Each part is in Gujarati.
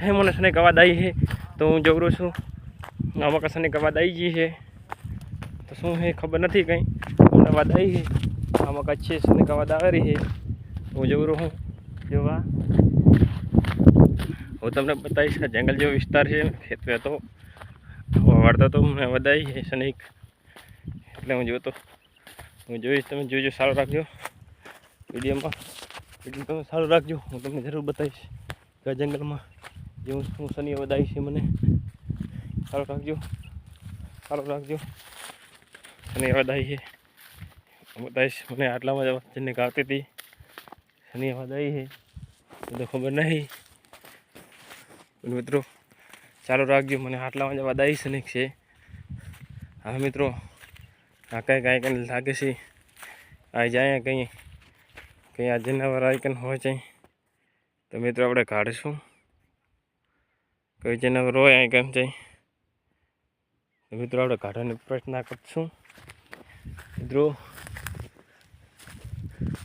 હે મને સને અવાજ આવી છે તો હું જોઉં છું આમાં કસને અવાજ આવી ગઈ છે તો શું છે ખબર નથી કંઈ અવાજ આવી છે આમાં કચ્છ છે સને અવાજ આવે રહી છે હું જોઉં હું જોવા હું તમને બતાવીશ કે જંગલ જેવો વિસ્તાર છે ખેત હતો વાળતો તો મને અવાજ આવી છે સનિક એટલે હું જોતો હું જોઈશ તમે જોજો સારું રાખજો વિડીયોમાં વિડીયો તમે સારું રાખજો હું તમને જરૂર બતાવીશ કે જંગલમાં જેવું શું શનિ અવાજ આવી છે મને સારું રાખજો શનિ અવાજ આવી છે બતાવીશ મને આટલામાં જ જેને આવતી હતી શનિ અવાજ આવી છે એ તો ખબર નહીં મિત્રો ચાલુ રાખજો મને આટલામાં જ અવાજ આવી શનિક છે હા મિત્રો આ કંઈ લાગે છે આ જાય કંઈ આ જનાવર આઈકન હોય છે તો મિત્રો આપણે કાઢીશું કઈ જનાવર હોય આઈકન છે તો મિત્રો આપણે કાઢવાનો પ્રયત્ન કરશું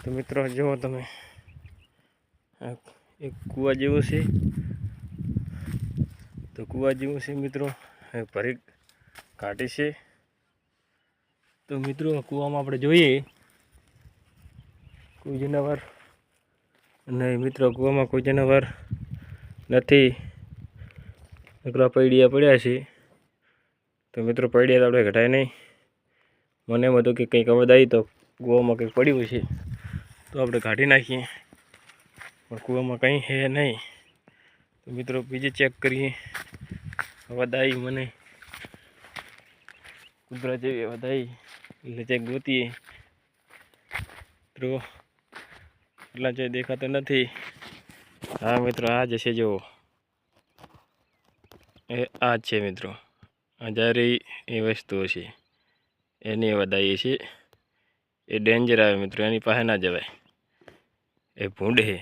મિત્રો જુઓ તમે એક કૂવા જેવું છે તો કૂવા જેવું છે મિત્રો ભરી કાઢી છે તો મિત્રો કૂવામાં આપણે જોઈએ કોઈ જનાવર નહીં મિત્રો કૂવામાં કોઈ જનાવર નથી નકરા પૈડિયા પડ્યા છે તો મિત્રો પૈડિયા તો આપણે ઘટાય નહીં મને એમ હતું કે કંઈક અવાજ આવી તો કૂવામાં કંઈક પડ્યું છે તો આપણે કાઢી નાખીએ પણ કૂવામાં કંઈ છે નહીં તો મિત્રો બીજે ચેક કરીએ અવાજ આવી મને કુદરત જેવી અવાજ આવી એટલે ચેક ગોતીએ મિત્રો એટલા જે દેખાતો નથી હા મિત્રો આ જ છે જો એ આ જ છે મિત્રો આ જ્યારે એ વસ્તુઓ છે એની અવાજ આવી છે એ ડેન્જર આવે મિત્રો એની પાસે ના જવાય એ ભૂંડ છે